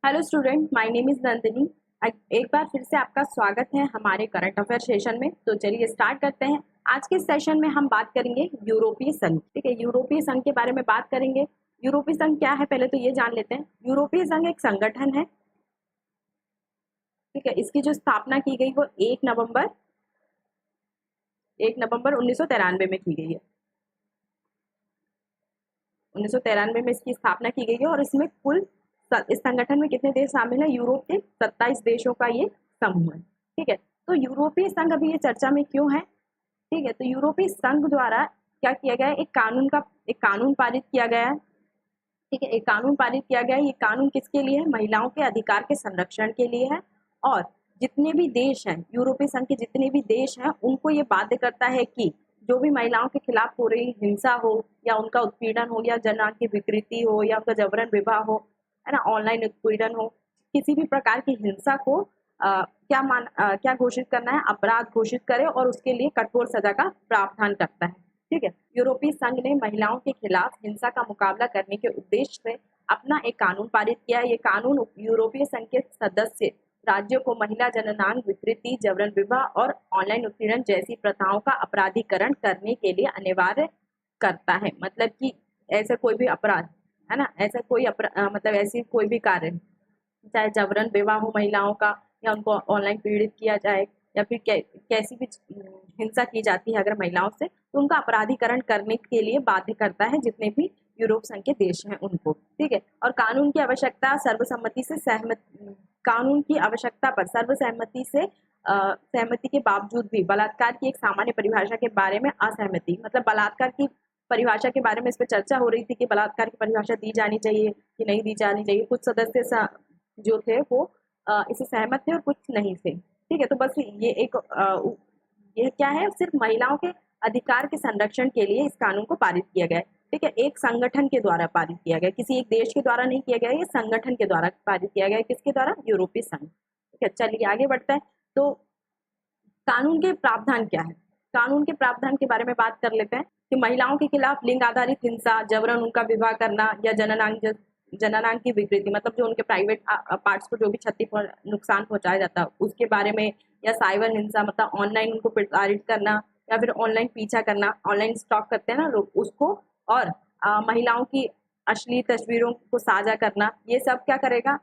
Hello student, my name is Nandini. एक बार फिर से आपका स्वागत है हमारे करंट अफेयर सेशन में। तो चलिए स्टार्ट करते हैं। आज के सेशन में हम बात करेंगे यूरोपीय संघ। ठीक है, यूरोपीय संघ के बारे में बात करेंगे। यूरोपीय संघ क्या है पहले तो ये जान लेते हैं। यूरोपीय संघ एक संगठन है। ठीक है, इसकी जो स्थापना की गई वो 1 नवंबर 1993 में की गई है। 1993 में इसकी स्थापना की गई है और इसमें कुल इस संगठन में कितने देश शामिल हैं? यूरोप के 27 देशों का ये समूह है। ठीक है, तो यूरोपीय संघ अभी ये चर्चा में क्यों है? ठीक है, तो यूरोपीय संघ द्वारा क्या किया गया है? एक कानून पारित किया गया है। ठीक है, एक कानून पारित किया गया है। ये कानून किसके लिए है? महिलाओं के अधिकार के संरक्षण के लिए है। और जितने भी देश हैं, यूरोपीय संघ के जितने भी देश हैं, उनको ये बाध्य करता है कि जो भी महिलाओं के खिलाफ हो रही हिंसा हो या उनका उत्पीड़न हो या जनांग की विकृति हो या उनका जबरन विवाह हो, है ना, ऑनलाइन उत्पीड़न हो, किसी भी प्रकार की हिंसा को क्या घोषित करना है? अपराध घोषित करे और उसके लिए कठोर सजा का प्रावधान करता है। ठीक है, यूरोपीय संघ ने महिलाओं के खिलाफ हिंसा का मुकाबला करने के उद्देश्य से अपना एक कानून पारित किया। ये कानून यूरोपीय संघ के सदस्य राज्यों को महिला जननांग विकृति, जबरन विवाह और ऑनलाइन उत्पीड़न जैसी प्रथाओं का अपराधीकरण करने के लिए अनिवार्य करता है। मतलब कि ऐसा कोई भी अपराध, है ना, ऐसा कोई मतलब ऐसी कोई भी कार्य, चाहे जबरन विवाह हो महिलाओं का या उनको ऑनलाइन पीड़ित किया जाए या फिर कैसी भी हिंसा की जाती है अगर महिलाओं से, तो उनका अपराधीकरण करने के लिए बाध्य करता है जितने भी यूरोप संघ के देश हैं उनको। ठीक है, और कानून की आवश्यकता सर्वसम्मति से सहमत कानून की आवश्यकता पर सर्वसहमति से सहमति के बावजूद भी बलात्कार की एक सामान्य परिभाषा के बारे में असहमति, मतलब बलात्कार की परिभाषा के बारे में इस पर चर्चा हो रही थी कि बलात्कार की परिभाषा दी जानी चाहिए कि नहीं दी जानी चाहिए। कुछ सदस्य जो थे वो इससे सहमत थे और कुछ नहीं थे। ठीक है, तो बस ये क्या है, सिर्फ महिलाओं के अधिकार के संरक्षण के लिए इस कानून को पारित किया गया है। ठीक है, एक संगठन के द्वारा पारित किया गया, किसी एक देश के द्वारा नहीं किया गया, ये संगठन के द्वारा पारित किया गया। किसके द्वारा? यूरोपीय संघ। ठीक है, चलिए आगे बढ़ते हैं। तो कानून के प्रावधान क्या है? कानून के प्रावधान के बारे में बात कर लेते हैं कि महिलाओं के खिलाफ लिंग आधारित हिंसा, जबरन उनका विवाह करना या जननांग की विकृति, मतलब जो उनके प्राइवेट पार्ट्स को जो भी नुकसान पहुंचाया जाता है उसके बारे में, या साइबर हिंसा मतलब ऑनलाइन उनको प्रताड़ित करना या फिर ऑनलाइन पीछा करना, ऑनलाइन स्टॉक करते हैं ना लोग उसको, और महिलाओं की अश्लील तस्वीरों को साझा करना, ये सब क्या करेगा?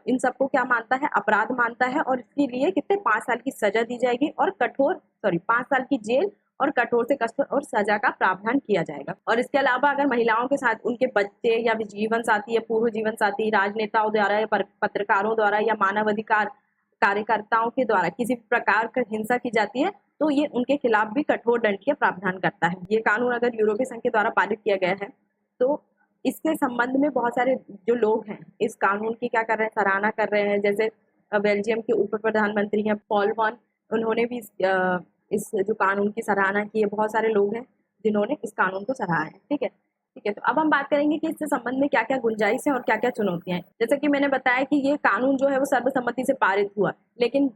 इन सबको क्या मानता है? अपराध मानता है। और इसके लिए कितने 5 साल की सजा दी जाएगी और 5 साल की जेल और कठोर से कठोर सजा का प्रावधान किया जाएगा। और इसके अलावा अगर महिलाओं के साथ उनके बच्चे या जीवन साथी या पूर्व जीवन साथी, राजनेताओं द्वारा या पत्रकारों द्वारा या मानवाधिकार कार्यकर्ताओं के द्वारा किसी प्रकार की हिंसा की जाती है, तो ये उनके खिलाफ भी कठोर दंड के प्रावधान करता है। ये कानून अगर यूरोपीय संघ के द्वारा पारित किया गया है, तो इसके संबंध में बहुत सारे जो लोग हैं इस कानून की क्या कर रहे हैं? सराहना कर रहे हैं। जैसे बेल्जियम के उप प्रधानमंत्री हैं पॉल वॉन, उन्होंने भी इस जो कानून की सराहना की है। बहुत सारे लोग हैं जिन्होंने इस कानून को सराहा है। ठीक है, ठीक है, तो अब हम बात करेंगे कि इससे संबंध में क्या क्या गुंजाइश है और क्या क्या चुनौतियां हैं। जैसे कि मैंने बताया कि ये कानून जो है वो सर्वसम्मति से पारित हुआ, लेकिन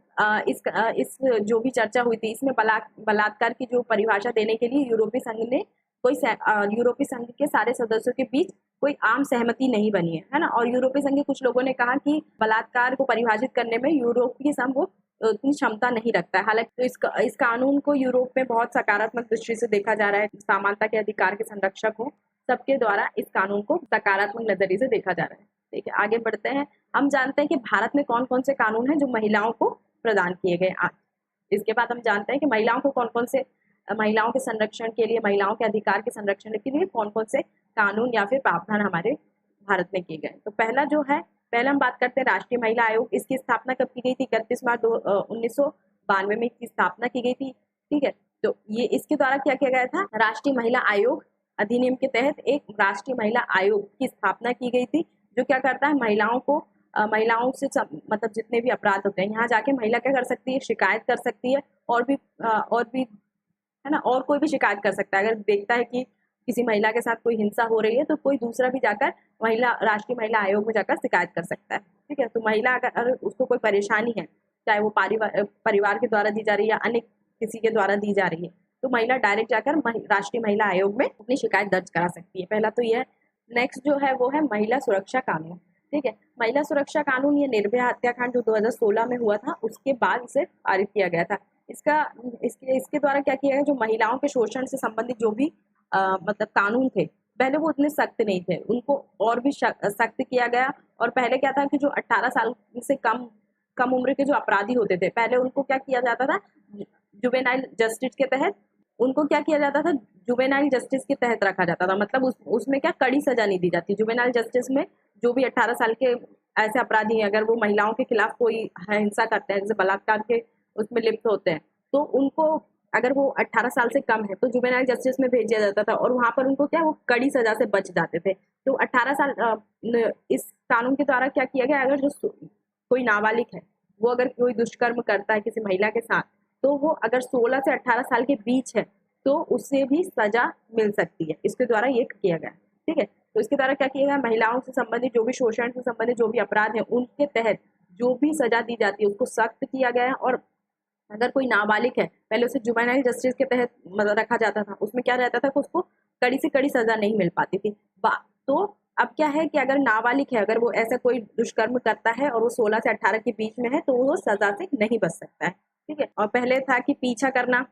इस जो भी चर्चा हुई थी इसमें बलात्कार की जो परिभाषा देने के लिए यूरोपीय संघ ने यूरोपीय संघ के सारे सदस्यों के बीच कोई आम सहमति नहीं बनी है ना। और यूरोपीय संघ के कुछ लोगों ने कहा कि बलात्कार को परिभाषित करने में यूरोपीय संघ वो उतनी क्षमता नहीं रखता है। हालांकि तो इस कानून को यूरोप में बहुत सकारात्मक दृष्टि से देखा जा रहा है। समानता के अधिकार के संरक्षक हो सबके द्वारा इस कानून को सकारात्मक नजरिए से देखा जा रहा है। ठीक है, आगे बढ़ते हैं। हम जानते हैं कि भारत में कौन कौन से कानून हैं जो महिलाओं को प्रदान किए गए। इसके बाद हम जानते हैं कि महिलाओं को कौन कौन से महिलाओं के संरक्षण के लिए, महिलाओं के अधिकार के संरक्षण के लिए कौन कौन से कानून या फिर प्रावधान हमारे भारत में किए गए। तो पहले हम बात करते हैं राष्ट्रीय महिला आयोग। इसकी स्थापना कब की गई थी? 31 मार्च 1992 में इसकी स्थापना की गई थी। ठीक है, तो ये इसके द्वारा क्या किया गया था? राष्ट्रीय महिला आयोग अधिनियम के तहत एक राष्ट्रीय महिला आयोग की स्थापना की गई थी, जो क्या करता है? महिलाओं से मतलब जितने भी अपराध होते हैं यहाँ जाके महिला क्या कर सकती है? शिकायत कर सकती है। और भी है ना, और कोई भी शिकायत कर सकता है। अगर देखता है कि किसी महिला के साथ कोई हिंसा हो रही है तो कोई दूसरा भी जाकर राष्ट्रीय महिला आयोग में जाकर शिकायत कर सकता है। ठीक है, तो महिला अगर उसको कोई परेशानी है, चाहे वो परिवार के द्वारा दी जा रही है या अन्य किसी के द्वारा दी जा रही है, तो महिला डायरेक्ट जाकर राष्ट्रीय महिला आयोग में अपनी शिकायत दर्ज करा सकती है। पहला तो यह। नेक्स्ट जो है वो है महिला सुरक्षा कानून। ठीक है। महिला सुरक्षा कानून, ये निर्भया हत्याकांड जो 2016 में हुआ था उसके बाद इसे पारित किया गया था। इसके द्वारा क्या किया गया, जो महिलाओं के शोषण से संबंधित जो भी मतलब कानून थे, पहले वो उतने सख्त नहीं थे, उनको और भी सख्त किया गया। और पहले क्या था कि जो 18 साल से कम उम्र के जो अपराधी होते थे, पहले उनको क्या किया जाता था, जुवेनाइल जस्टिस के तहत उनको क्या किया जाता था, जुवेनाइल जस्टिस के तहत रखा जाता था। मतलब उसमें क्या कड़ी सजा नहीं दी जाती। जुवेनाइल जस्टिस में जो भी 18 साल के ऐसे अपराधी हैं, अगर वो महिलाओं के खिलाफ कोई हिंसा करते हैं, जैसे बलात्कार के उसमें लिप्त होते हैं, तो उनको अगर वो 18 साल से कम है तो जुवेनाइल जस्टिस में भेज दिया जाता था, और वहां पर उनको क्या वो कड़ी सजा से बच जाते थे। तो 18 साल इस कानून के द्वारा क्या किया गया, अगर जो कोई नाबालिग है वो अगर कोई दुष्कर्म करता है किसी महिला के साथ, तो वो अगर 16 से 18 साल के बीच है तो उससे भी सजा मिल सकती है। इसके द्वारा ये किया गया, ठीक है। तो इसके द्वारा क्या किया गया, महिलाओं से संबंधित जो भी शोषण से संबंधित जो भी अपराध है उनके तहत जो भी सजा दी जाती है उसको सख्त किया गया है। और अगर कोई नाबालिग है, पहले उसे जुवेनाइल जस्टिस के तहत मतलब रखा जाता था, उसमें क्या रहता था कि उसको कड़ी से कड़ी सजा नहीं मिल पाती थी। तो अब क्या है कि अगर नाबालिग है, अगर वो ऐसा कोई दुष्कर्म करता है और वो 16 से 18 के बीच में है तो वो सजा से नहीं बच सकता है, ठीक है। और पहले था कि पीछा करना,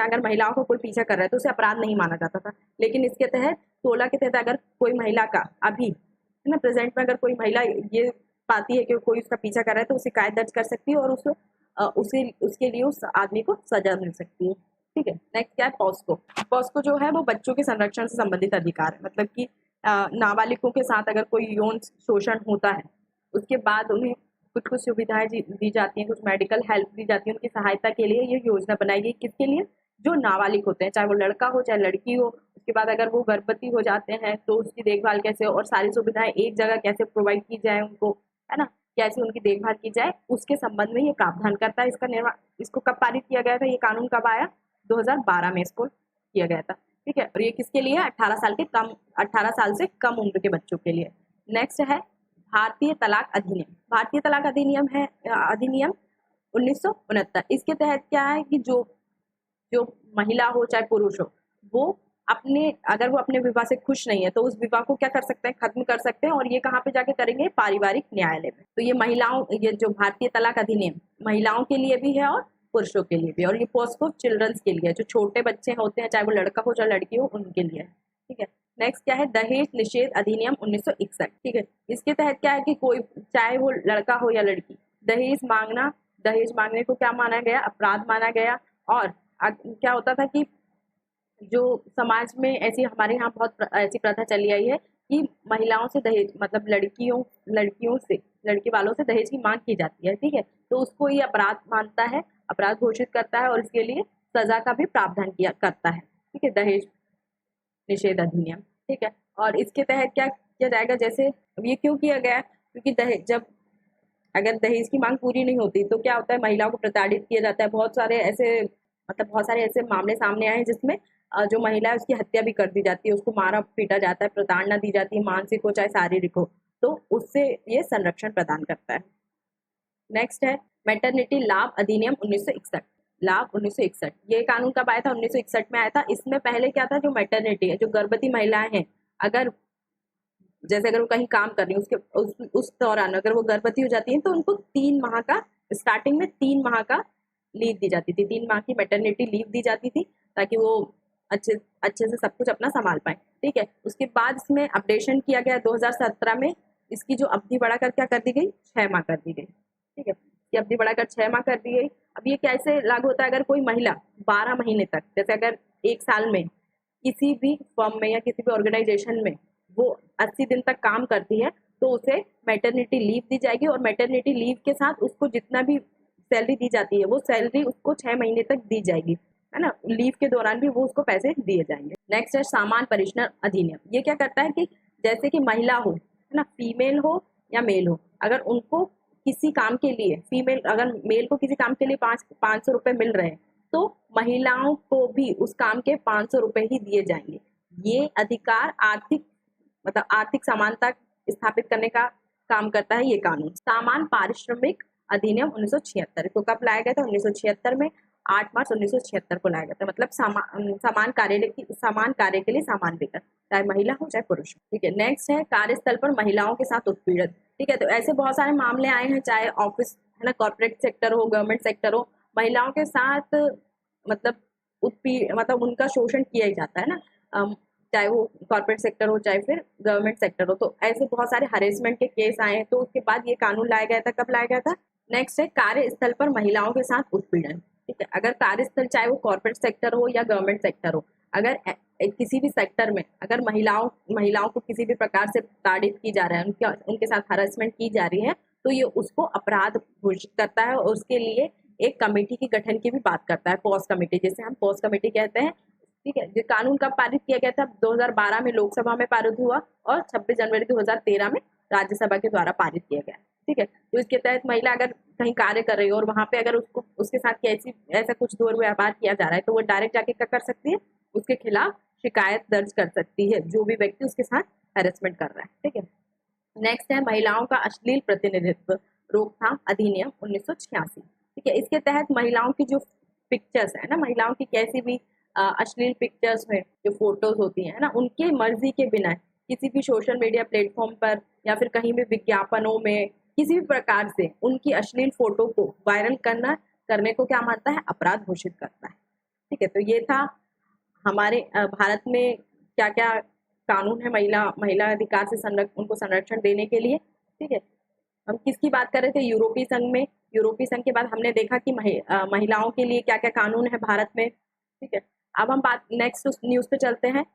अगर महिलाओं को कोई पीछा कर रहा है तो उसे अपराध नहीं माना जाता था। लेकिन इसके तहत 16 के तहत अगर कोई महिला का अभी है ना, प्रेजेंट में अगर कोई महिला ये पाती है कि कोई उसका पीछा कर रहा है तो शिकायत दर्ज कर सकती है और उसके लिए उस आदमी को सजा मिल सकती है, ठीक है। नेक्स्ट क्या है, पॉस्को। पॉस्को जो है वो बच्चों के संरक्षण से संबंधित अधिकार है। मतलब कि नाबालिगों के साथ अगर कोई यौन शोषण होता है उसके बाद उन्हें कुछ सुविधाएं दी जाती हैं, कुछ मेडिकल हेल्प दी जाती है उनकी सहायता के लिए। ये योजना बनाई गई किसके लिए, जो नाबालिग होते हैं, चाहे वो लड़का हो चाहे लड़की हो। उसके बाद अगर वो गर्भवती हो जाते हैं तो उसकी देखभाल कैसे और सारी सुविधाएं एक जगह कैसे प्रोवाइड की जाए उनको, है ना, कैसे उनकी देखभाल की जाए, उसके संबंध में ये प्रावधान करता है। इसको कब पारित किया गया था, ये कानून कब आया, 2012 में इसको किया गया था, ठीक है। और ये किसके लिए, 18 साल से कम उम्र के बच्चों के लिए। नेक्स्ट है भारतीय तलाक अधिनियम। भारतीय तलाक अधिनियम है अधिनियम 1969। इसके तहत क्या है कि जो जो महिला हो चाहे पुरुष हो, वो अगर वो अपने विवाह से खुश नहीं है तो उस विवाह को क्या कर सकते हैं, खत्म कर सकते हैं। और ये कहाँ पे जाके करेंगे, पारिवारिक न्यायालय में। तो ये जो भारतीय तलाक अधिनियम महिलाओं के लिए भी है और पुरुषों के लिए भी। और ये पोस्को चिल्ड्रंस के लिए, जो छोटे बच्चे होते हैं चाहे वो लड़का हो चाहे लड़की हो, उनके लिए, ठीक है। नेक्स्ट क्या है, दहेज निषेध अधिनियम 1961, ठीक है। इसके तहत क्या है कि कोई चाहे वो लड़का हो या लड़की, दहेज मांगने को क्या माना गया, अपराध माना गया। और क्या होता था कि जो समाज में हमारे यहाँ बहुत ऐसी प्रथा चली आई है कि महिलाओं से दहेज, मतलब लड़कियों से, लड़के वालों से दहेज की मांग की जाती है, ठीक है। तो उसको ये अपराध मानता है, अपराध घोषित करता है और इसके लिए सजा का भी प्रावधान करता है, ठीक है, दहेज निषेध अधिनियम, ठीक है। और इसके तहत क्या किया जाएगा, जैसे अब ये क्यों किया गया, क्योंकि अगर दहेज की मांग पूरी नहीं होती तो क्या होता है, महिलाओं को प्रताड़ित किया जाता है। बहुत सारे ऐसे मामले सामने आए हैं जिसमें जो महिला है उसकी हत्या भी कर दी जाती है, उसको मारा पीटा जाता है, प्रताड़ना दी जाती है, मानसिक हो चाहे शारीरिक हो, तो उससे ये संरक्षण प्रदान करता है। नेक्स्ट है मैटरनिटी लाभ अधिनियम 1961। लाभ 1961, ये कानून कब आया था, 1961 में आया था। इसमें पहले क्या था, जो मैटरनिटी है, जो गर्भवती महिलाएं हैं, अगर वो कहीं काम कर रही है उस दौरान अगर वो गर्भवती हो जाती है तो उनको 3 माह का, स्टार्टिंग में 3 माह का लीव दी जाती थी, 3 माह की मैटरनिटी लीव दी जाती थी, ताकि वो अच्छे से सब कुछ अपना संभाल पाए, ठीक है। उसके बाद इसमें अपडेशन किया गया 2017 में। इसकी जो अवधि बढ़ाकर क्या कर दी गई, 6 माह कर दी गई, ठीक है। इसकी अवधि बढ़ाकर 6 माह कर दी गई। अब ये कैसे लागू होता है, अगर कोई महिला 12 महीने तक, जैसे अगर 1 साल में किसी भी फर्म में या किसी भी ऑर्गेनाइजेशन में वो 80 दिन तक काम करती है तो उसे मैटरनिटी लीव दी जाएगी। और मैटरनिटी लीव के साथ उसको जितना भी सैलरी दी जाती है वो सैलरी उसको 6 महीने तक दी जाएगी, है ना, लीव के दौरान भी वो उसको पैसे दिए जाएंगे। नेक्स्ट है सामान्य परिश्रम अधिनियम। ये क्या करता है कि जैसे कि महिला हो, है ना, फीमेल हो या मेल हो, अगर उनको किसी काम के लिए, अगर मेल को किसी काम के लिए 500 रुपए मिल रहे हैं तो महिलाओं को भी उस काम के 500 रुपए ही दिए जाएंगे। ये अधिकार आर्थिक समानता स्थापित करने का काम करता है ये कानून। सामान्य पारिश्रमिक अधिनियम 1976, तो कब लाया गया था, 1976 में। 8 मार्च 1976 को लाया गया था। मतलब समान कार्य के लिए समान वेतन, चाहे महिला हो चाहे पुरुष हो। ठीक है, नेक्स्ट है कार्यस्थल पर महिलाओं के साथ उत्पीड़न। ठीक है, तो ऐसे बहुत सारे मामले आए हैं, चाहे ऑफिस है ना, कॉर्पोरेट सेक्टर हो, गवर्नमेंट सेक्टर हो, महिलाओं के साथ मतलब मतलब उनका शोषण किया ही जाता है ना, चाहे वो कॉर्पोरेट सेक्टर हो चाहे फिर गवर्नमेंट सेक्टर हो। तो ऐसे बहुत सारे हरेसमेंट के केस आए हैं, तो उसके बाद ये कानून लाया गया था। कब लाया गया था? नेक्स्ट है कार्यस्थल पर महिलाओं के साथ उत्पीड़न। ठीक है, अगर कार्यस्थल चाहे वो कॉर्पोरेट सेक्टर हो या गवर्नमेंट सेक्टर हो, अगर किसी भी सेक्टर में अगर महिलाओं को किसी भी प्रकार से ताड़ित की जा रहा है, उनके साथ हरासमेंट की जा रही है, तो ये उसको अपराध घोषित करता है और उसके लिए एक कमेटी के गठन की भी बात करता है, पॉस कमेटी, जिसे हम पॉस कमेटी कहते हैं। ठीक है, ये कानून कब पारित किया गया था? 2012 में लोकसभा में पारित हुआ और 26 जनवरी 2013 में राज्यसभा के द्वारा पारित किया गया। ठीक है, तो इसके तहत महिला अगर कहीं कार्य कर रही हो और वहां पे अगर उसके साथ ऐसा कुछ दुर्व्यवहार किया जा रहा है, तो वो डायरेक्ट जाके क्या कर सकती है? उसके खिलाफ शिकायत दर्ज कर सकती है, जो भी व्यक्ति उसके साथ हैरेसमेंट कर रहा है। ठीक है, नेक्स्ट है महिलाओं का अश्लील प्रतिनिधित्व रोकथाम अधिनियम 1986। ठीक है, इसके तहत महिलाओं की जो पिक्चर्स है ना, महिलाओं की कैसी भी अश्लील पिक्चर्स में जो फोटोज होती है ना, उनके मर्जी के बिना किसी भी सोशल मीडिया प्लेटफॉर्म पर या फिर कहीं भी विज्ञापनों में किसी भी प्रकार से उनकी अश्लील फोटो को वायरल करने को क्या मानता है? अपराध घोषित करता है। ठीक है, तो ये था हमारे भारत में क्या क्या कानून है महिला अधिकार से उनको संरक्षण देने के लिए। ठीक है, हम किसकी बात कर रहे थे? यूरोपीय संघ में। यूरोपीय संघ के बाद हमने देखा कि महिलाओं के लिए क्या क्या कानून है भारत में। ठीक है, अब हम बात नेक्स्ट न्यूज पे चलते हैं।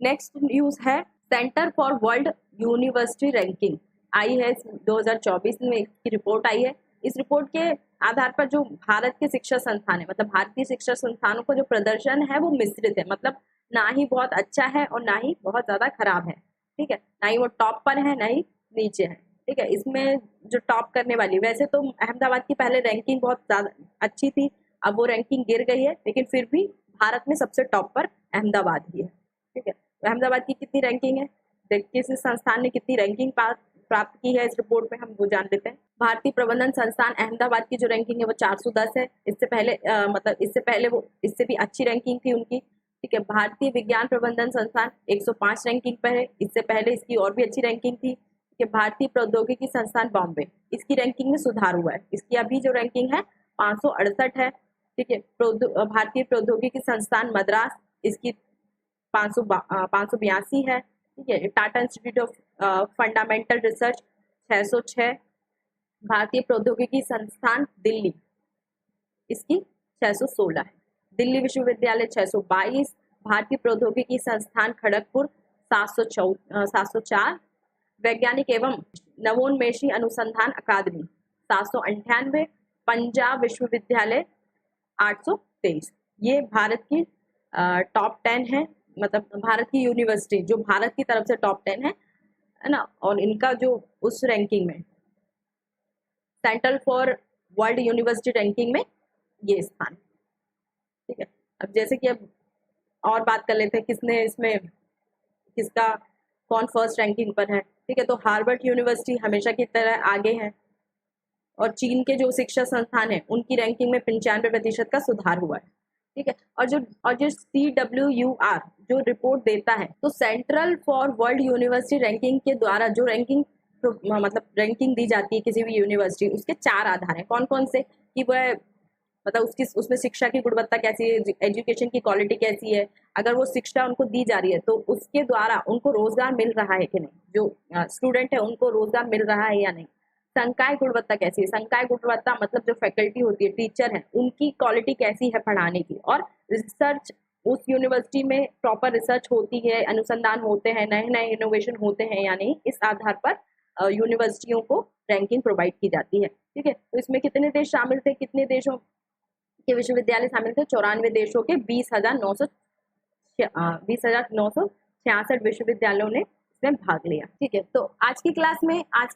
नेक्स्ट न्यूज है centre for world university ranking आई है 2024 में, इसकी रिपोर्ट आई है। इस रिपोर्ट के आधार पर जो भारत के शिक्षा संस्थान है, मतलब भारतीय शिक्षा संस्थानों का जो प्रदर्शन है वो मिश्रित है, मतलब ना ही बहुत अच्छा है और ना ही बहुत ज्यादा खराब है। ठीक है, ना ही वो टॉप पर है ना ही नीचे है। ठीक है, इसमें जो टॉप करने वाली, वैसे तो अहमदाबाद की पहले रैंकिंग बहुत ज्यादा अच्छी थी, अब वो रैंकिंग गिर गई है, लेकिन फिर भी भारत में सबसे टॉप पर अहमदाबाद ही है। ठीक है, तो अहमदाबाद की कितनी रैंकिंग है, किस संस्थान ने कितनी रैंकिंग प्राप्त की है, इस रिपोर्ट में हम वो जान लेते हैं। भारतीय प्रबंधन संस्थान अहमदाबाद की जो रैंकिंग है वो 410 है। इससे पहले वो इससे भी अच्छी रैंकिंग थी उनकी। ठीक है, भारतीय विज्ञान प्रबंधन संस्थान 105 रैंकिंग पर है, इससे पहले इसकी और भी अच्छी रैंकिंग थी। ठीक है, भारतीय प्रौद्योगिकी संस्थान बॉम्बे, इसकी रैंकिंग में सुधार हुआ है, इसकी अभी जो रैंकिंग है 568 है। ठीक है, भारतीय प्रौद्योगिकी संस्थान मद्रास, इसकी 582 है। ठीक है, Tata institute of fundamental research 606, भारतीय प्रौद्योगिकी संस्थान दिल्ली, इसकी 616 है। दिल्ली विश्वविद्यालय 622, भारतीय प्रौद्योगिकी संस्थान खड़गपुर 704, वैज्ञानिक एवं नवोन्मेषी अनुसंधान अकादमी 798, पंजाब विश्वविद्यालय 823। ये भारत की टॉप 10 है, मतलब भारत की यूनिवर्सिटी जो भारत की तरफ से टॉप 10 है ना, और इनका जो उस रैंकिंग में central for world university ranking में ये स्थान। ठीक है, अब जैसे कि अब और बात कर लेते हैं कौन फर्स्ट रैंकिंग पर है। ठीक है, तो हार्वर्ड यूनिवर्सिटी हमेशा की तरह आगे है, और चीन के जो शिक्षा संस्थान है उनकी रैंकिंग में 95% का सुधार हुआ है। ठीक है, और जो CWUR जो रिपोर्ट देता है, तो central for world university ranking के द्वारा जो रैंकिंग दी जाती है किसी भी यूनिवर्सिटी, उसके 4 आधार हैं। कौन कौन से? कि वह मतलब उसमें शिक्षा की गुणवत्ता कैसी है, एजुकेशन की क्वालिटी कैसी है, अगर वो शिक्षा उनको दी जा रही है तो उसके द्वारा उनको रोजगार मिल रहा है कि नहीं, जो स्टूडेंट है उनको रोजगार मिल रहा है या नहीं। संकाय गुणवत्ता कैसी है? संकाय गुणवत्ता मतलब जो फैकल्टी होती है, टीचर है, उनकी क्वालिटी कैसी है पढ़ाने की, और रिसर्च, उस यूनिवर्सिटी में प्रॉपर रिसर्च होती है, अनुसंधान होते हैं, नए नए इनोवेशन होते हैं या नहीं, इस आधार पर यूनिवर्सिटियों को रैंकिंग प्रोवाइड की जाती है। ठीक है, तो इसमें कितने देश शामिल थे, कितने देशों के विश्वविद्यालय शामिल थे? 94 देशों के 20,966 विश्वविद्यालयों ने इसमें भाग लिया। ठीक है, तो आज के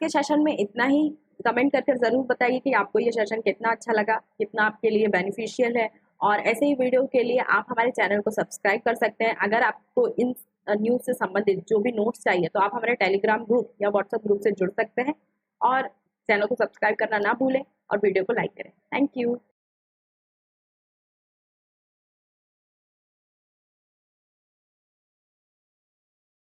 सेशन में इतना ही। कमेंट करके जरूर बताइए कि आपको ये सेशन कितना अच्छा लगा, कितना आपके लिए बेनिफिशियल है, और ऐसे ही वीडियो के लिए आप हमारे चैनल को सब्सक्राइब कर सकते हैं। अगर आपको इन न्यूज से संबंधित जो भी नोट्स चाहिए तो आप हमारे टेलीग्राम ग्रुप या व्हाट्सएप ग्रुप से जुड़ सकते हैं, और चैनल को सब्सक्राइब करना ना भूलें और वीडियो को लाइक करें। Thank you.